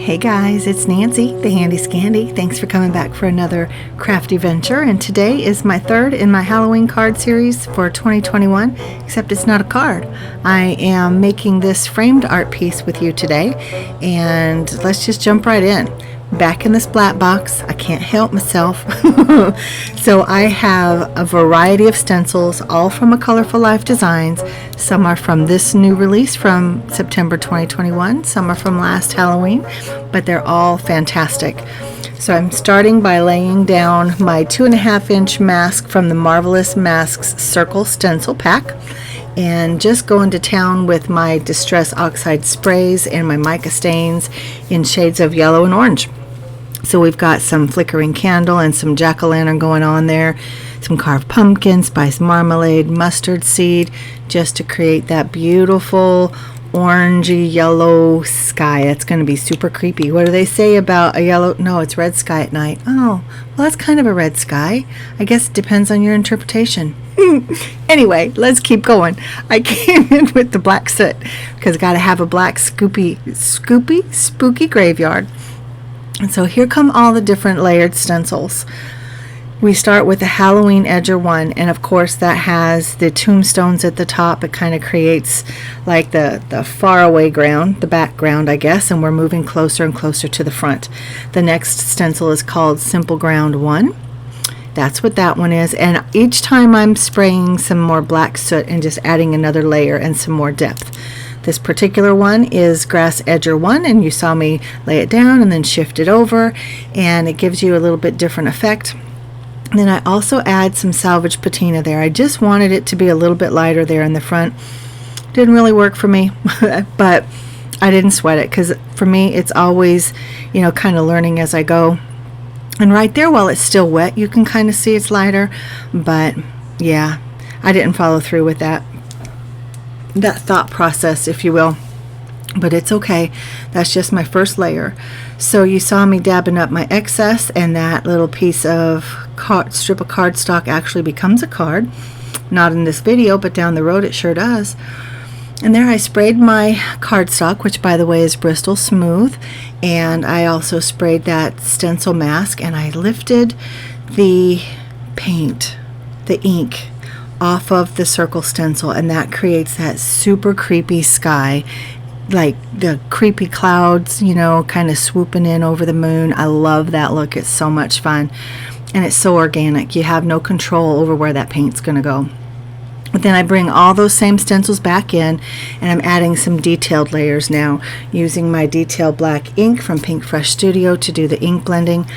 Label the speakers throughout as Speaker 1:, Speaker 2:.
Speaker 1: Hey guys, it's Nancy, the Handy Scandy. Thanks for coming back for another crafty venture. And today is my third in my Halloween card series for 2021, except it's not a card. I am making this framed art piece with you today, and let's just jump right in. Back in this black box, I can't help myself. So I have a variety of stencils, all from A Colorful Life Designs. Some are from this new release from September 2021. Some are from last Halloween, but they're all fantastic. So I'm starting by laying down my 2.5-inch mask from the Marvelous Masks Circle Stencil Pack, and just going to town with my Distress Oxide sprays and my mica stains in shades of yellow and orange. So we've got some flickering candle and some jack-o'-lantern going on there, some carved pumpkin, spiced marmalade, mustard seed, just to create that beautiful orangey yellow sky. It's going to be super creepy. What do they say about a yellow? No, it's red sky at night. Oh, well, that's kind of a red sky. I guess it depends on your interpretation. Anyway, let's keep going. I came in with the black soot because I got to have a black spooky graveyard. And so here come all the different layered stencils. We start with the Halloween Edger one, and of course that has the tombstones at the top. It kind of creates like the faraway ground, the background, I guess, and we're moving closer and closer to the front. The next stencil is called Simple Ground 1. That's what that one is, and each time I'm spraying some more black soot and just adding another layer and some more depth. This particular one is Grass Edger 1, and you saw me lay it down and then shift it over, and it gives you a little bit different effect. And then I also add some salvage patina there. I just wanted it to be a little bit lighter there in the front. Didn't really work for me, but I didn't sweat it, because for me it's always, kind of learning as I go. And right there, while it's still wet, you can kind of see it's lighter, but yeah, I didn't follow through with that thought process, if you will, but it's okay. That's just my first layer. So you saw me dabbing up my excess, and that little piece of strip of cardstock actually becomes a card. Not in this video, but down the road it sure does. And there I sprayed my cardstock, which by the way is Bristol Smooth, and I also sprayed that stencil mask, and I lifted the paint, the ink, off of the circle stencil, and that creates that super creepy sky, like the creepy clouds, kind of swooping in over the moon. I love that look. It's so much fun, and it's so organic. You have no control over where that paint's going to go. But then I bring all those same stencils back in, and I'm adding some detailed layers now, using my detail black ink from Pink Fresh Studio to do the ink blending.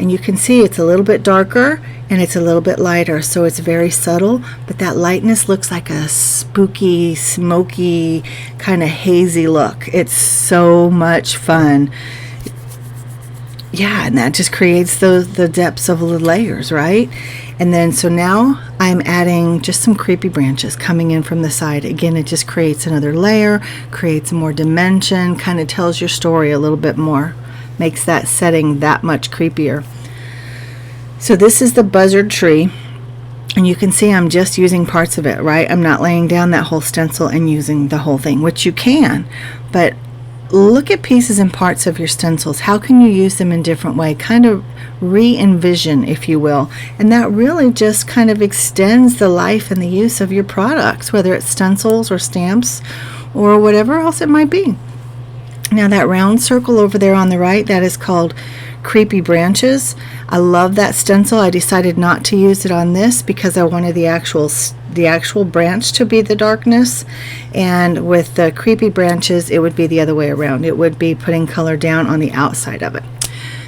Speaker 1: And you can see it's a little bit darker and it's a little bit lighter, so it's very subtle, but that lightness looks like a spooky, smoky, kind of hazy look. It's so much fun. Yeah, and that just creates the depths of the layers, right? And then so now I'm adding just some creepy branches coming in from the side. Again, it just creates another layer, creates more dimension, kind of tells your story a little bit more, makes that setting that much creepier. So this is the buzzard tree, and you can see I'm just using parts of it, right? I'm not laying down that whole stencil and using the whole thing, which you can, but look at pieces and parts of your stencils. How can you use them in different way? Kind of re-envision, if you will. And that really just kind of extends the life and the use of your products, whether it's stencils or stamps or whatever else it might be. Now that round circle over there on the right, that is called Creepy Branches. I love that stencil. I decided not to use it on this because I wanted the actual branch to be the darkness, and with the Creepy Branches it would be the other way around. It would be putting color down on the outside of it.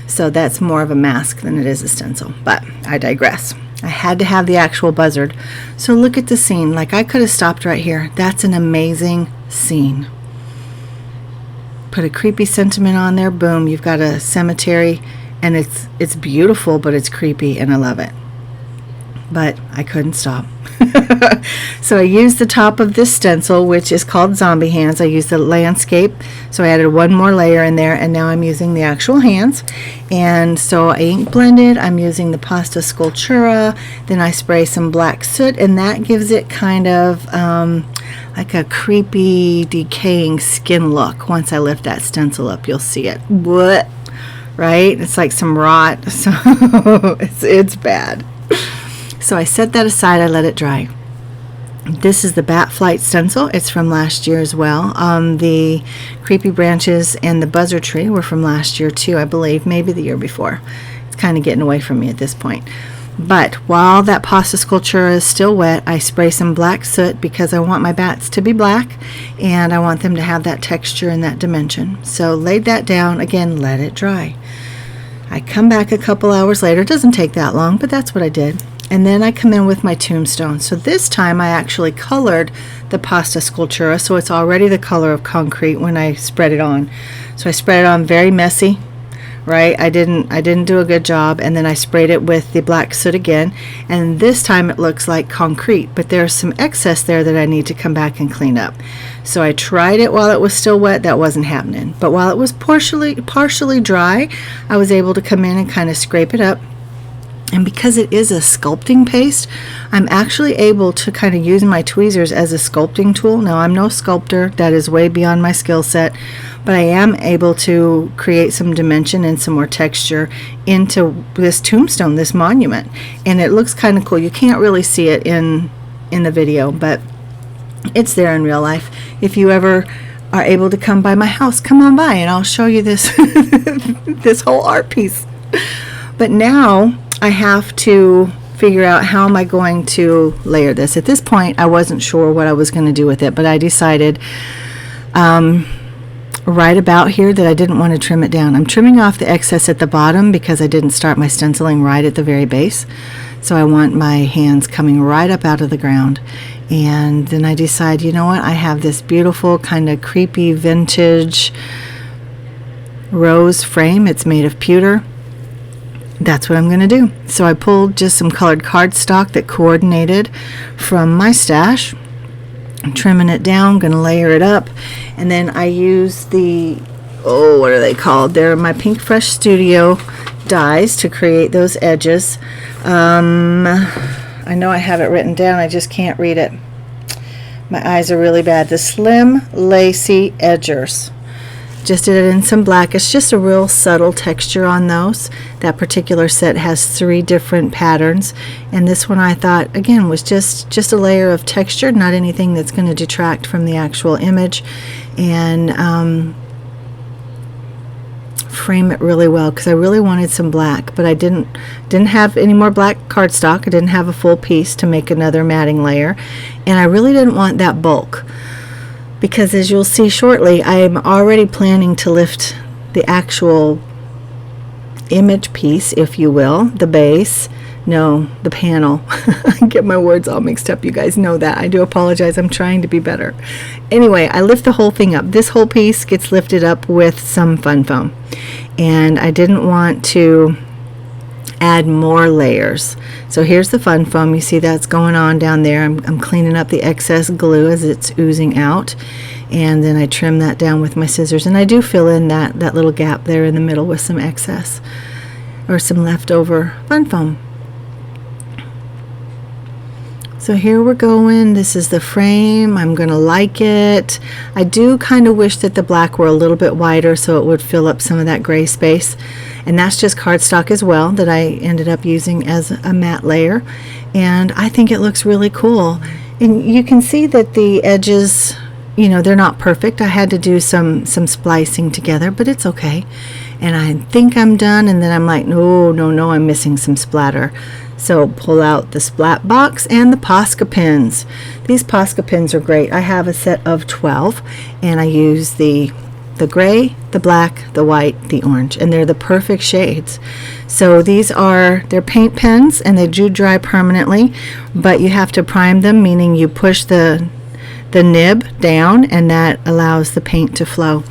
Speaker 1: So that's more of a mask than it is a stencil, but I digress. I had to have the actual buzzard. So look at the scene. Like, I could have stopped right here. That's an amazing scene. Put a creepy sentiment on there, boom, you've got a cemetery, and it's beautiful, but it's creepy, and I love it. But I couldn't stop. So I used the top of this stencil, which is called Zombie Hands. I used the landscape, so I added one more layer in there, and now I'm using the actual hands. And so I ink blended. I'm using the Pasta Sculptura. Then I spray some black soot, and that gives it kind of like a creepy, decaying skin look. Once I lift that stencil up, you'll see it. What? Right? It's like some rot. So it's bad. So I set that aside. I let it dry. This is the Bat Flight stencil. It's from last year as well. The creepy branches and the buzzer tree were from last year too, I believe, maybe the year before. It's kind of getting away from me at this point. But while that pasta sculptura is still wet, I spray some black soot because I want my bats to be black and I want them to have that texture and that dimension. So laid that down, again, let it dry. I come back a couple hours later. It doesn't take that long, but that's what I did. And then I come in with my tombstone. So this time I actually colored the pasta sculptura, so it's already the color of concrete when I spread it on. So I spread it on very messy, right? I didn't do a good job, and then I sprayed it with the black soot again, and this time it looks like concrete, but there's some excess there that I need to come back and clean up. So I tried it while it was still wet. That wasn't happening. But while it was partially dry, I was able to come in and kind of scrape it up. And because it is a sculpting paste, I'm actually able to kind of use my tweezers as a sculpting tool. Now, I'm no sculptor. That is way beyond my skill set. But I am able to create some dimension and some more texture into this tombstone, this monument. And it looks kind of cool. You can't really see it in the video, but it's there in real life. If you ever are able to come by my house, come on by and I'll show you this, this whole art piece. But now I have to figure out how am I going to layer this. At this point, I wasn't sure what I was going to do with it, but I decided right about here that I didn't want to trim it down. I'm trimming off the excess at the bottom because I didn't start my stenciling right at the very base. So I want my hands coming right up out of the ground. And then I decide, you know what, I have this beautiful kind of creepy vintage rose frame. It's made of pewter. That's what I'm going to do. So I pulled just some colored cardstock that coordinated from my stash. I'm trimming it down, going to layer it up, and then I use the, what are they called? They're my Pink Fresh Studio dies to create those edges. I know I have it written down, I just can't read it. My eyes are really bad. The Slim Lacy Edgers. Just did it in some black. It's just a real subtle texture on those. That particular set has 3 different patterns, and this one I thought again was just a layer of texture, not anything that's going to detract from the actual image, and frame it really well because I really wanted some black, but I didn't have any more black cardstock. I didn't have a full piece to make another matting layer, and I really didn't want that bulk. Because as you'll see shortly, I'm already planning to lift the actual image piece, if you will, the base, no, the panel. I get my words all mixed up, you guys know that. I do apologize, I'm trying to be better. Anyway, I lift the whole thing up. This whole piece gets lifted up with some fun foam. And I didn't want to add more layers. So here's the fun foam. You see that's going on down there. I'm cleaning up the excess glue as it's oozing out, and then I trim that down with my scissors, and I do fill in that little gap there in the middle with some excess or some leftover fun foam. So here we're going. This is the frame. I'm going to like it. I do kind of wish that the black were a little bit wider so it would fill up some of that gray space. And that's just cardstock as well that I ended up using as a matte layer. And I think it looks really cool. And you can see that the edges, you know, they're not perfect. I had to do some splicing together, but it's okay. And I think I'm done, and then I'm like, no, I'm missing some splatter. So pull out the splat box and the Posca pins. These Posca pins are great. I have a set of 12, and I use the gray, the black, the white, the orange, and they're the perfect shades. So they're paint pens, and they do dry permanently, but you have to prime them, meaning you push the nib down, and that allows the paint to flow.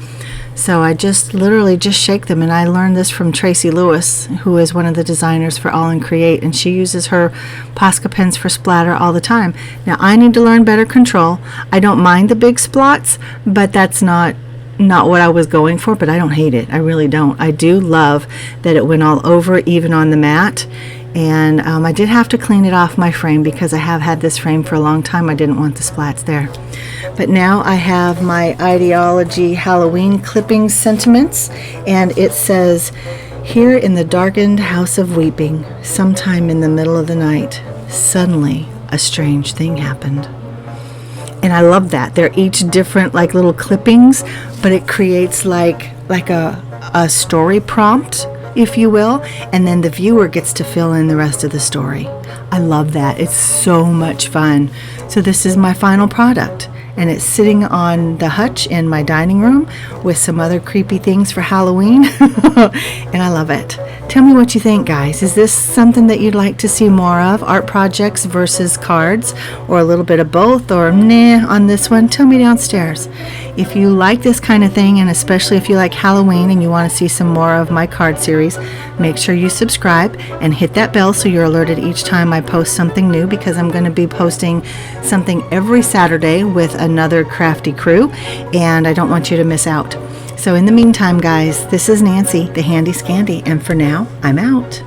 Speaker 1: So I literally just shake them, and I learned this from Tracy Lewis, who is one of the designers for All in Create, and she uses her Posca pens for splatter all the time. Now I need to learn better control. I don't mind the big splots, but that's not what I was going for, but I don't hate it. I really don't. I do love that it went all over, even on the mat, And I did have to clean it off my frame because I have had this frame for a long time. I didn't want the splats there. But now I have my Ideology Halloween clipping sentiments, and it says, "Here in the darkened house of weeping, sometime in the middle of the night, suddenly a strange thing happened." And I love that. They're each different like little clippings, but it creates like a story prompt, if you will, and then the viewer gets to fill in the rest of the story. I love that. It's so much fun. So this is my final product, and it's sitting on the hutch in my dining room with some other creepy things for Halloween. And I love it. Tell me what you think, guys. Is this something that you'd like to see more of? Art projects versus cards, or a little bit of both, or nah on this one? Tell me downstairs. If you like this kind of thing, and especially if you like Halloween and you want to see some more of my card series, make sure you subscribe and hit that bell so you're alerted each time I post something new, because I'm going to be posting something every Saturday with another crafty crew, and I don't want you to miss out. So in the meantime, guys, this is Nancy, the Handy Scandy, and for now, I'm out.